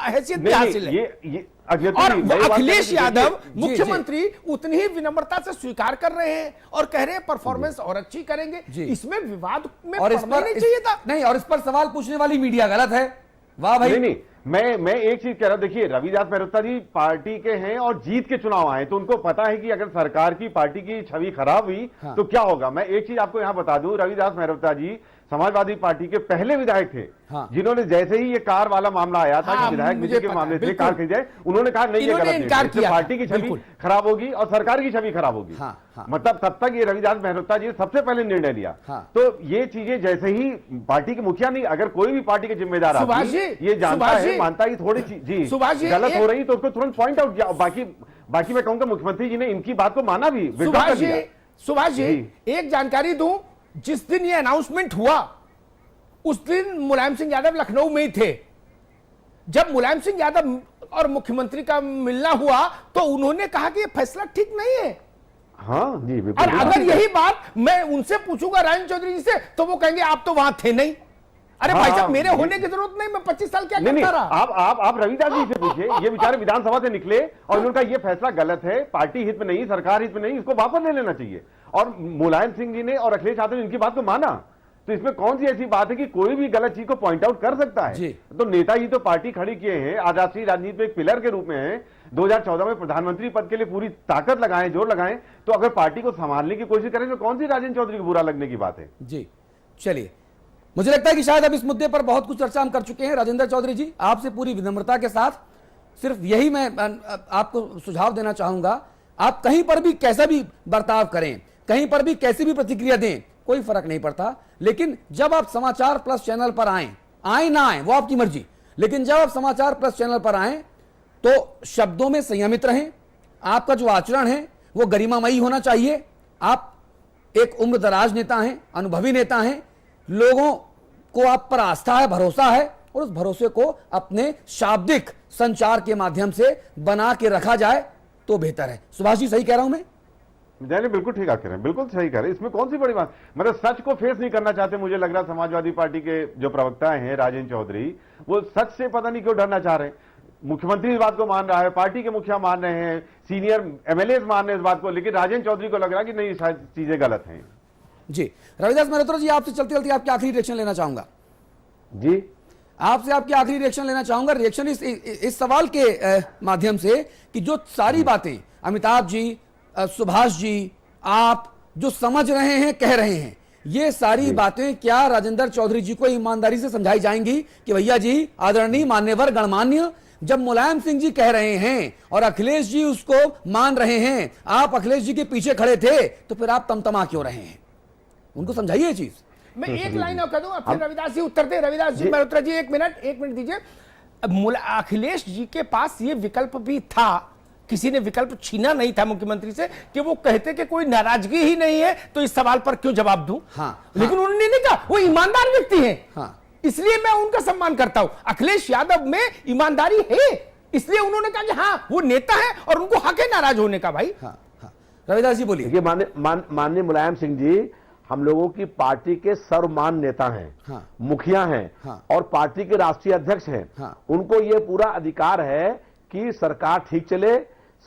हैसियत भी हासिल है। और अखिलेश यादव मुख्यमंत्री उतनी ही विनम्रता से स्वीकार कर रहे हैं और कह रहे हैं परफॉर्मेंस और अच्छी करेंगे। इसमें विवाद में और इस पर नहीं चाहिए था। नहीं, और इस पर सवाल पूछने वाली मीडिया गलत है। वाह भाई। नहीं, मैं एक चीज कह रहा हूं, देखिए रविदास मेहरोत्रा जी पार्टी के हैं और जीत के चुनाव आए, तो उनको पता है कि अगर सरकार की पार्टी की छवि खराब हुई तो क्या होगा। मैं एक चीज आपको यहां बता दूं, रविदास मेहरोत्रा जी समाजवादी पार्टी के पहले विधायक थे, जिन्होंने जैसे ही ये कार वाला मामला आया था कि विधायक निधि के मामले थे, कार खरीद जाए, उन्होंने कहा नहीं, ये गलत है, पार्टी की छवि खराब होगी और सरकार की छवि खराब होगी। मतलब तब तक ये रविदास मेहरोत्रा जी सबसे पहले निर्णय लिया। तो ये चीजें जैसे ही पार्टी के मुखिया नहीं, अगर कोई भी पार्टी के जिम्मेदार ये जानता है, मानता है थोड़ी जी गलत हो रही तो उसको तुरंत पॉइंट आउट किया। बाकी मैं कहूंगा मुख्यमंत्री जी ने इनकी बात को माना भी। सुभाष जी एक जानकारी दूं, जिस दिन ये अनाउंसमेंट हुआ उस दिन मुलायम सिंह यादव लखनऊ में ही थे। जब मुलायम सिंह यादव और मुख्यमंत्री का मिलना हुआ तो उन्होंने कहा कि ये फैसला ठीक नहीं है। हाँ जी, बिल्कुल। और अगर यही बात मैं उनसे पूछूंगा राजन चौधरी जी से तो वो कहेंगे आप तो वहां थे नहीं। अरे भाई साहब, मेरे होने की जरूरत नहीं, मैं 25 साल क्या करता रहा। आप रविदास जी से पूछिए, ये बेचारे विधानसभा से निकले और उन्होंने कहा ये फैसला गलत है, पार्टी हित में नहीं, सरकार हित में नहीं, इसको वापस ले लेना चाहिए। और मुलायम सिंह जी ने और अखिलेश यादव ने इनकी बात को माना। तो इसमें कौन सी ऐसी बात है कि कोई भी गलत चीज को पॉइंट आउट कर सकता है। तो नेताजी तो पार्टी खड़ी किए हैं, आज राष्ट्रीय राजनीति में एक पिलर के रूप में है, 2014 में प्रधानमंत्री पद के लिए पूरी ताकत लगाएं, जोर लगाएं। तो अगर पार्टी को संभालने की कोशिश करें तो कौन सी राजेंद्र चौधरी को बुरा लगने की बात है। जी चलिए, मुझे लगता है कि शायद अब इस मुद्दे पर बहुत कुछ चर्चा हम कर चुके हैं। राजेंद्र चौधरी जी, आपसे पूरी विनम्रता के साथ सिर्फ यही मैं आपको सुझाव देना चाहूंगा, आप कहीं पर भी कैसा भी बर्ताव करें, कहीं पर भी कैसी भी प्रतिक्रिया दें, कोई फर्क नहीं पड़ता। लेकिन जब आप समाचार प्लस चैनल पर आए ना आए वो आपकी मर्जी, लेकिन जब आप समाचार प्लस चैनल पर आए तो शब्दों में संयमित रहें। आपका जो आचरण है वो गरिमामयी होना चाहिए। आप एक उम्रदराज नेता हैं, अनुभवी नेता हैं, लोगों को आप पर आस्था है, भरोसा है, और उस भरोसे को अपने शाब्दिक संचार के माध्यम से बना के रखा जाए तो बेहतर है। सुभाष जी, सही कह रहा हूं मैं? नहीं, बिल्कुल ठीक कह रहे हैं, बिल्कुल सही कह रहे हैं। इसमें कौन सी बड़ी बात, मतलब सच को फेस नहीं करना चाहते। मुझे लग रहा समाजवादी पार्टी के जो प्रवक्ता हैं राजेंद्र चौधरी, वो सच से पता नहीं क्यों डरना चाह रहे हैं। मुख्यमंत्री इस बात को मान रहा है, पार्टी के मुखिया मान रहे हैं, सीनियर एमएलए मान रहे हैं इस बात को, लेकिन राजेंद्र चौधरी को लग रहा है कि नहीं, शायद चीजें गलत हैं। जी रविदास मेहरोत्रा जी, आपसे चलते चलते आपकी आखिरी रिएक्शन लेना चाहूंगा। जी, आपसे आपकी आखिरी रिएक्शन लेना चाहूंगा। रिएक्शन इस सवाल के माध्यम से कि जो सारी बातें अमिताभ जी, सुभाष जी, आप जो समझ रहे हैं, कह रहे हैं, ये सारी बातें क्या राजेंद्र चौधरी जी को ईमानदारी से समझाई जाएंगी कि भैया जी, आदरणीय, मान्यवर, गणमान्य, जब मुलायम सिंह जी कह रहे हैं और अखिलेश जी उसको मान रहे हैं, आप अखिलेश जी के पीछे खड़े थे, तो फिर आप तमतमा क्यों रहे हैं? उनको समझाइए चीज। मैं एक लाइन और कह दूं, फिर रविदास जी उत्तर दे। रविदास जी, मेहरोत्रा जी, एक मिनट दीजिए। अखिलेश जी के पास ये विकल्प भी था, किसी ने विकल्प छीना नहीं था मुख्यमंत्री से कि वो कहते कि कोई नाराजगी ही नहीं है तो इस सवाल पर क्यों जवाब दूं। लेकिन उन्होंने नहीं कहा, वो ईमानदार व्यक्ति हैं, इसलिए मैं उनका सम्मान करता हूं। अखिलेश यादव में ईमानदारी है, इसलिए उन्होंने कहा कि हाँ, वो नेता है और उनको हक है नाराज होने का। भाई रविदास जी बोलिए। माननीय मुलायम सिंह जी हम लोगों की पार्टी के सर्वमान नेता हैं, मुखिया हैं, और पार्टी के राष्ट्रीय अध्यक्ष हैं। उनको ये पूरा अधिकार है कि सरकार ठीक चले,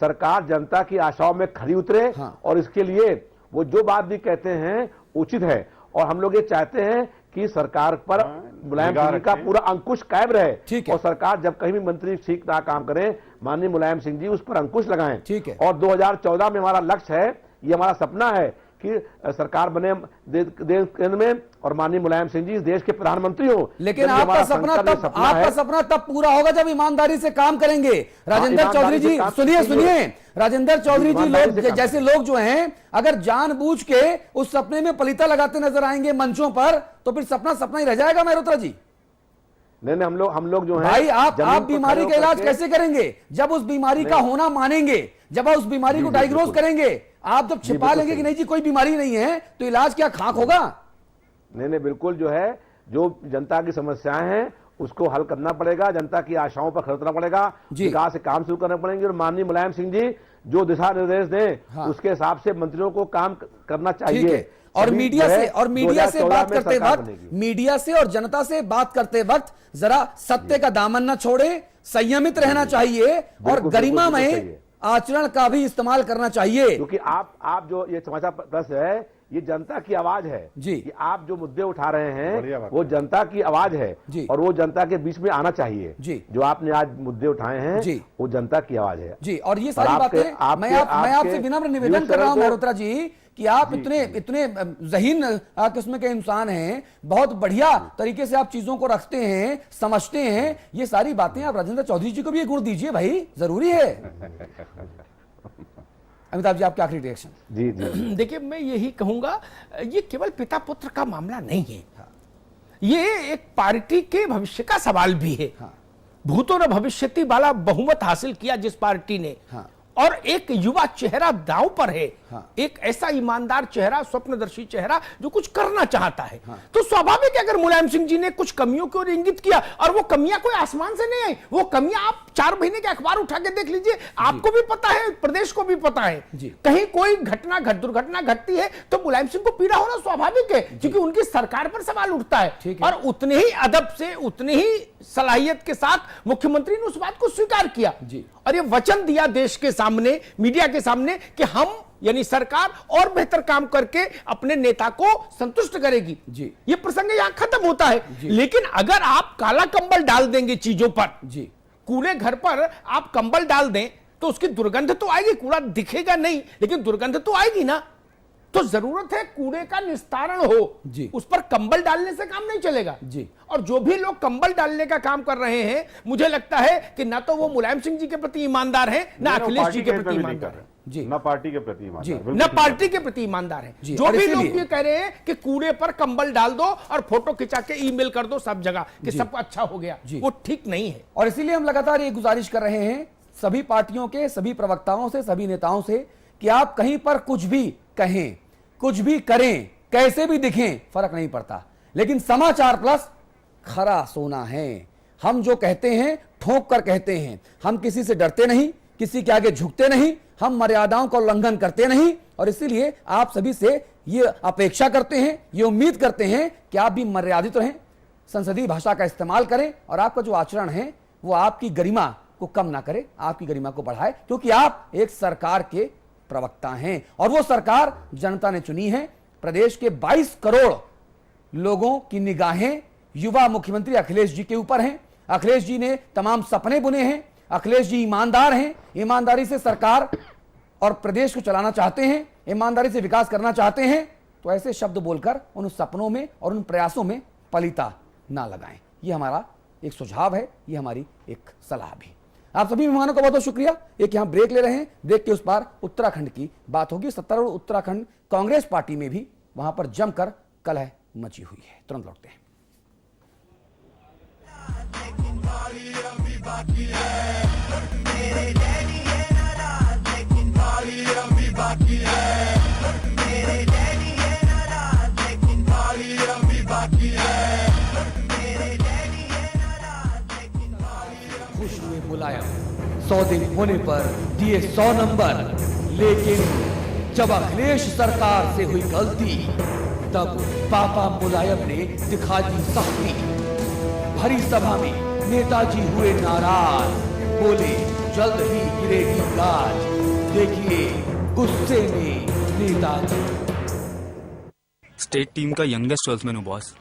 सरकार जनता की आशाओं में खरी उतरे, और इसके लिए वो जो बात भी कहते हैं उचित है। और हम लोग ये चाहते हैं कि सरकार पर मुलायम सिंह जी का पूरा अंकुश कायम रहे, और सरकार जब कहीं भी मंत्री ठीक ना काम करें, माननीय मुलायम सिंह जी उस पर अंकुश लगाएं। और 2014 में हमारा लक्ष्य है, ये हमारा सपना है कि सरकार बने देश केंद्र में और माननीय मुलायम सिंह जी इस देश के प्रधानमंत्री हो। लेकिन आपका सपना तब पूरा होगा जब ईमानदारी से काम करेंगे। राजेंद्र चौधरी जी सुनिए, राजेंद्र चौधरी जी, लोग जैसे लोग जो हैं, अगर जानबूझ के उस सपने में पलीता लगाते नजर आएंगे मंचों पर, तो फिर सपना ही रह जाएगा। मेहरोत्रा जी, नहीं, हम लोग जो है भाई, आप बीमारी का इलाज कैसे करेंगे? जब उस बीमारी का होना मानेंगे, जब आप उस बीमारी को डायग्नोज करेंगे, आप जब छिपा लेंगे कि नहीं जी कोई बीमारी नहीं है, तो इलाज क्या खाक होगा? नहीं, बिल्कुल जो है, जो जनता की समस्याएं हैं उसको हल करना पड़ेगा, जनता की आशाओं पर खरा उतरना पड़ेगा, विकास से काम शुरू करने पड़ेंगे और माननीय मुलायम सिंह जी जो दिशा निर्देश दें उसके हिसाब से मंत्रियों को काम करना चाहिए। और मीडिया से बात करते वक्त, मीडिया से और जनता से बात करते वक्त जरा सत्य का दामन न छोड़े, संयमित रहना चाहिए और गरिमामय आचरण का भी इस्तेमाल करना चाहिए। क्योंकि आप जो ये समाचार पत्र है ये जनता की आवाज है जी, कि आप जो मुद्दे उठा रहे हैं वो जनता की आवाज है जी, और वो जनता के बीच में आना चाहिए जी। जो आपने आज मुद्दे उठाए हैं जी, वो जनता की आवाज है जी। और ये सारी बातें मैं आपसे विनम्र निवेदन कर रहा हूं मेहरोत्रा जी कि आप इतने ज़हीन किस्म के इंसान हैं, बहुत बढ़िया तरीके से आप चीजों को रखते हैं, समझते हैं। ये सारी बातें आप राजेंद्र चौधरी जी को भी ये गुण दीजिए भाई, जरूरी है। अमिताभ जी आपके आखिरी रिएक्शन। जी जी देखिए मैं यही कहूंगा, ये केवल पिता पुत्र का मामला नहीं है, ये एक पार्टी के भविष्य का सवाल भी है। भूतो न भविष्यति वाला बहुमत हासिल किया जिस पार्टी ने, और एक युवा चेहरा दांव पर है, एक ऐसा ईमानदार चेहरा, स्वप्नदर्शी चेहरा जो कुछ करना चाहता है। तो स्वाभाविक है अगर मुलायम सिंह जी ने कुछ कमियों की ओर इंगित किया, और वो कमियां कोई आसमान से नहीं आई, वो कमियां आप 4 महीने के अखबार उठा के देख लीजिए, आपको भी पता है, प्रदेश को भी पता है। कहीं कोई दुर्घटना घटती है तो मुलायम सिंह को पीड़ा होना स्वाभाविक है, क्योंकि उनकी सरकार पर सवाल उठता है। और उतने ही अदब से, उतनी ही सलाहियत के साथ मुख्यमंत्री ने उस बात को स्वीकार किया और ये वचन दिया देश के सामने, मीडिया के सामने कि हम यानी सरकार और बेहतर काम करके अपने नेता को संतुष्ट करेगी जी। ये प्रसंग यहां खत्म होता है। लेकिन अगर आप काला कंबल डाल देंगे चीजों पर जी, कूड़े घर पर आप कंबल डाल दें तो उसकी दुर्गंध तो आएगी, कूड़ा दिखेगा नहीं लेकिन दुर्गंध तो आएगी ना। तो जरूरत है कूड़े का निस्तारण हो जी, उस पर कंबल डालने से काम नहीं चलेगा जी। और जो भी लोग कंबल डालने का काम कर रहे हैं, मुझे लगता है कि ना तो वो मुलायम सिंह जी के प्रति ईमानदार हैं, ना अखिलेश जी के प्रति ईमानदार हैं जी, ना पार्टी के प्रति ईमानदार, ना पार्टी के प्रति ईमानदार है। जो भी लोग ये कह रहे हैं कि कूड़े पर कंबल डाल दो और फोटो खिंचा के ईमेल कर दो सब जगह कि सब अच्छा हो गया, वो ठीक नहीं है। और इसीलिए हम लगातार ये गुजारिश कर रहे हैं सभी पार्टियों के सभी प्रवक्ताओं से, सभी नेताओं से कि आप कहीं पर कुछ भी कहें, कुछ भी करें, कैसे भी दिखें, फर्क नहीं पड़ता, लेकिन समाचार प्लस खरा सोना है। हम जो कहते हैं ठोक कर कहते हैं, हम किसी से डरते नहीं, किसी के आगे झुकते नहीं, हम मर्यादाओं का उल्लंघन करते नहीं। और इसीलिए आप सभी से ये अपेक्षा करते हैं, ये उम्मीद करते हैं कि आप भी मर्यादित रहें, संसदीय भाषा का इस्तेमाल करें और आपका जो आचरण है वो आपकी गरिमा को कम ना करे, आपकी गरिमा को बढ़ाए, क्योंकि आप एक सरकार के प्रवक्ता हैं और वो सरकार जनता ने चुनी है। प्रदेश के 22 करोड़ लोगों की निगाहें युवा मुख्यमंत्री अखिलेश जी के ऊपर हैं। अखिलेश जी ने तमाम सपने बुने हैं, अखिलेश जी ईमानदार हैं, ईमानदारी से सरकार और प्रदेश को चलाना चाहते हैं, ईमानदारी से विकास करना चाहते हैं। तो ऐसे शब्द बोलकर उन सपनों में और उन प्रयासों में पलीता ना लगाएं। ये हमारा एक सुझाव है, ये हमारी एक सलाह भी। आप सभी मेहमानों का बहुत बहुत शुक्रिया। एक यहां ब्रेक ले रहे हैं, ब्रेक के उस पार उत्तराखंड की बात होगी। सत्तारूढ़ उत्तराखंड कांग्रेस पार्टी में भी वहां पर जमकर कलह मची हुई है। तुरंत लौटते हैं। खुश हुए मुलायम, 100 दिन होने पर दिए 100 नंबर, लेकिन जब अखिलेश सरकार से हुई गलती तब पापा मुलायम ने दिखा दी सख्ती। भरी सभा में नेताजी हुए नाराज, बोले जल्द ही गिरेगी गाज, देखिए गुस्से में नेताजी। स्टेट टीम का यंगेस्ट सर्विसमैन हूँ बॉस,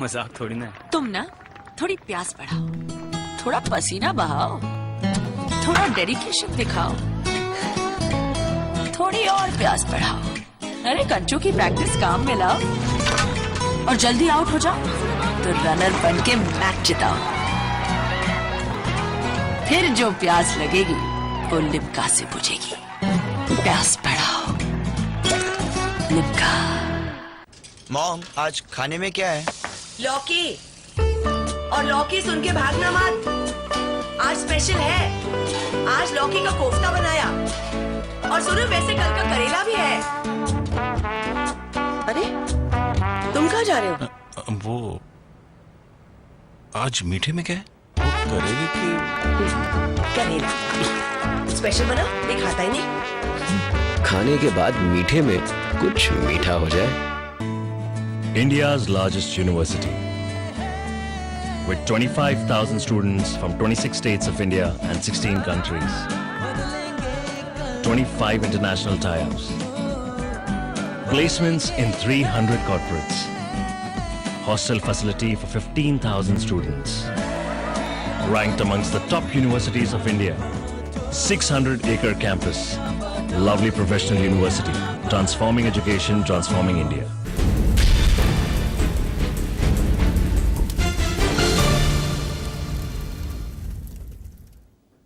मजाक थोड़ी ना है। तुम ना थोड़ी प्यास बढ़ाओ, थोड़ा पसीना बहाओ, थोड़ा डेडिकेशन दिखाओ, थोड़ी और प्यास बढ़ाओ। अरे कंचू की प्रैक्टिस काम में लाओ और जल्दी आउट हो जाओ तो रनर बन के मैच जिताओ। फिर जो प्यास लगेगी वो लिम्का से बुझेगी। प्यास बढ़ाओ, लिम्का। मॉम, आज खाने में क्या है? लौकी, और लौकी सुन के भागना मत, आज स्पेशल है। आज लौकी का कोफ्ता बनाया, और सुनो वैसे कल का करेला भी है। अरे तुम कहाँ जा रहे हो? आज मीठे में क्या है? वो करेगी कि करेला स्पेशल बना, ये खाता ही नहीं। खाने के बाद मीठे में कुछ मीठा हो जाए। India's largest university, with 25,000 students from 26 states of India and 16 countries. 25 international tie-ups. Placements in 300 corporates. Hostel facility for 15,000 students. Ranked amongst the top universities of India. 600-acre campus. Lovely professional university. Transforming education, transforming India.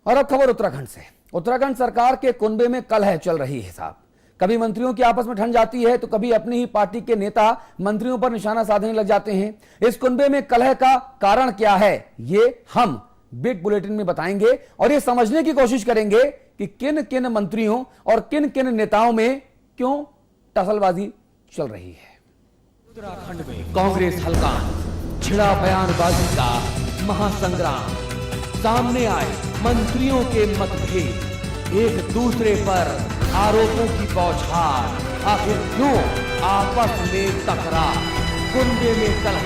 और अब खबर उत्तराखंड से। उत्तराखंड सरकार के कुनबे में कलह चल रही है साहब। कभी मंत्रियों की आपस में ठन जाती है तो कभी अपनी ही पार्टी के नेता मंत्रियों पर निशाना साधने लग जाते हैं। इस कुनबे में कलह का कारण क्या है, ये हम बिग बुलेटिन में बताएंगे और ये समझने की कोशिश करेंगे कि किन किन मंत्रियों और किन किन नेताओं में क्यों टसलबाजी चल रही है। उत्तराखंड में कांग्रेस हल्का छिड़ा बयानबाजी का महासंग्राम। सामने आए मंत्रियों के मतभेद, एक दूसरे पर आरोपों की बौछार। आखिर क्यों आपस में तकरार, कुनबे में कलह।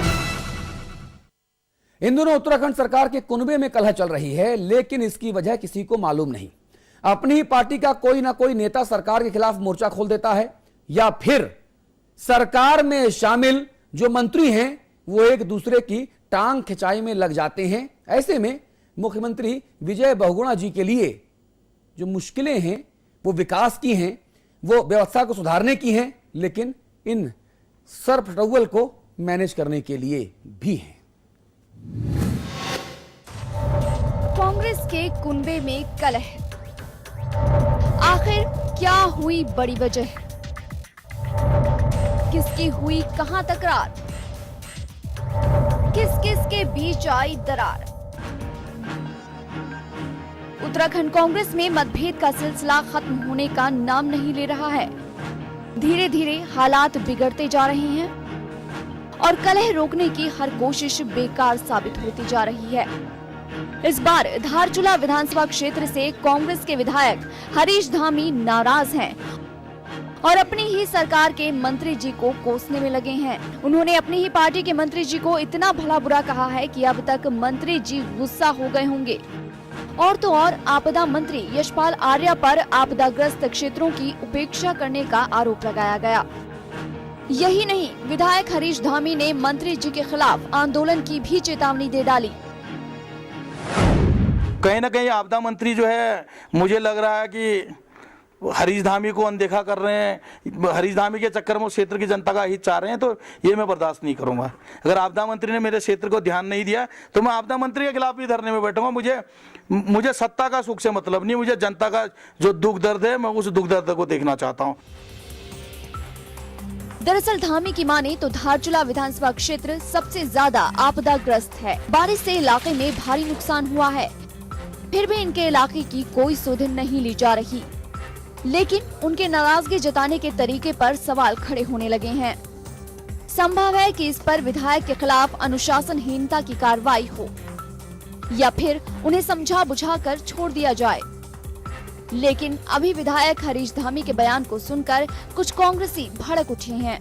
इन दिनों उत्तराखंड सरकार के कुनबे में कलह चल रही है, लेकिन इसकी वजह किसी को मालूम नहीं। अपनी ही पार्टी का कोई ना कोई नेता सरकार के खिलाफ मोर्चा खोल देता है, या फिर सरकार में शामिल जो मंत्री हैं वो एक दूसरे की टांग खिंचाई में लग जाते हैं। ऐसे में मुख्यमंत्री विजय बहुगुणा जी के लिए जो मुश्किलें हैं वो विकास की हैं, वो व्यवस्था को सुधारने की हैं, लेकिन इन सरफटौल को मैनेज करने के लिए भी हैं। कांग्रेस के कुनबे में कलह, आखिर क्या हुई बड़ी वजह, किसकी हुई कहां तकरार, किस किस के बीच आई दरार। उत्तराखंड कांग्रेस में मतभेद का सिलसिला खत्म होने का नाम नहीं ले रहा है। धीरे धीरे हालात बिगड़ते जा रहे हैं और कलह रोकने की हर कोशिश बेकार साबित होती जा रही है। इस बार धारचूला विधानसभा क्षेत्र से कांग्रेस के विधायक हरीश धामी नाराज हैं और अपनी ही सरकार के मंत्री जी को कोसने में लगे हैं। उन्होंने अपनी ही पार्टी के मंत्री जी को इतना भला बुरा कहा है कि अब तक मंत्री जी गुस्सा हो गए होंगे। और तो और आपदा मंत्री यशपाल आर्या पर आपदाग्रस्त क्षेत्रों की उपेक्षा करने का आरोप लगाया गया। यही नहीं, विधायक हरीश धामी ने मंत्री जी के खिलाफ आंदोलन की भी चेतावनी दे डाली। कहीं ना कहीं आपदा मंत्री जो है, मुझे लग रहा है कि हरीश धामी को अनदेखा कर रहे हैं। हरीश धामी के चक्कर में क्षेत्र की जनता का हित चाह रहे हैं, तो ये मैं बर्दाश्त नहीं करूंगा। अगर आपदा मंत्री ने मेरे क्षेत्र को ध्यान नहीं दिया तो मैं आपदा मंत्री के खिलाफ भी धरने में बैठूंगा। मुझे सत्ता का सुख से मतलब नहीं, मुझे जनता का जो दुख दर्द है, मैं उस दुख दर्द को देखना चाहता हूँ। दरअसल धामी की माने तो धारचूला विधानसभा क्षेत्र सबसे ज्यादा आपदाग्रस्त है। बारिश से इलाके में भारी नुकसान हुआ है, फिर भी इनके इलाके की कोई सुध नहीं ली जा रही। लेकिन उनके नाराजगी जताने के तरीके पर सवाल खड़े होने लगे हैं। संभव है कि इस पर विधायक के खिलाफ अनुशासनहीनता की कार्रवाई हो या फिर उन्हें समझा बुझाकर छोड़ दिया जाए। लेकिन अभी विधायक हरीश धामी के बयान को सुनकर कुछ कांग्रेसी भड़क उठे हैं।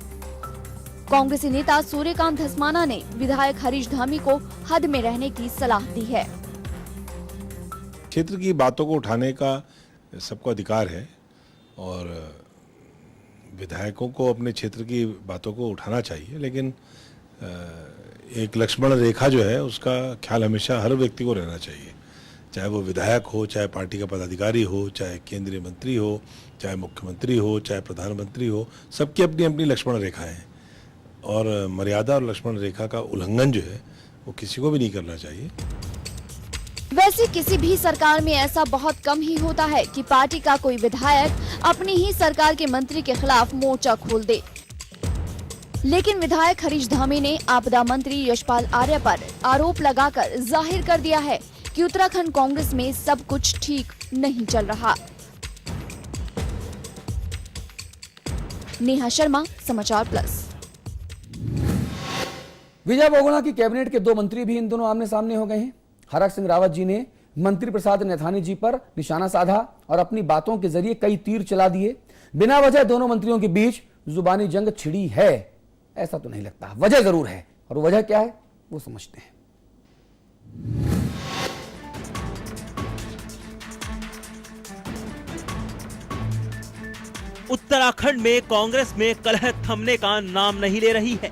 कांग्रेसी नेता सूर्यकांत धस्माना ने विधायक हरीश धामी को हद में रहने की सलाह दी है। क्षेत्र की बातों को उठाने का सबको अधिकार है और विधायकों को अपने क्षेत्र की बातों को उठाना चाहिए, लेकिन एक लक्ष्मण रेखा जो है उसका ख्याल हमेशा हर व्यक्ति को रहना चाहिए, चाहे वो विधायक हो, चाहे पार्टी का पदाधिकारी हो, चाहे केंद्रीय मंत्री हो, चाहे मुख्यमंत्री हो, चाहे प्रधानमंत्री हो। सबकी अपनी अपनी लक्ष्मण रेखाएं हैं और मर्यादा और लक्ष्मण रेखा का उल्लंघन जो है वो किसी को भी नहीं करना चाहिए। वैसे किसी भी सरकार में ऐसा बहुत कम ही होता है कि पार्टी का कोई विधायक अपनी ही सरकार के मंत्री के खिलाफ मोर्चा खोल दे। लेकिन विधायक हरीश धामी ने आपदा मंत्री यशपाल आर्या पर आरोप लगाकर जाहिर कर दिया है कि उत्तराखंड कांग्रेस में सब कुछ ठीक नहीं चल रहा। नेहा शर्मा, समाचार प्लस। विजय बहुगुणा की कैबिनेट के 2 मंत्री भी इन दोनों आमने सामने हो गए हैं। हरक सिंह रावत जी ने मंत्री प्रसाद नैथानी जी पर निशाना साधा और अपनी बातों के जरिए कई तीर चला दिए। बिना वजह दोनों मंत्रियों के बीच जुबानी जंग छिड़ी है, ऐसा तो नहीं लगता। वजह जरूर है, और वजह क्या है वो समझते हैं। उत्तराखंड में कांग्रेस में कलह थमने का नाम नहीं ले रही है।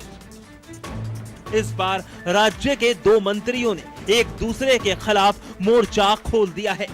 इस बार राज्य के 2 मंत्रियों ने एक दूसरे के खिलाफ मोर्चा खोल दिया है।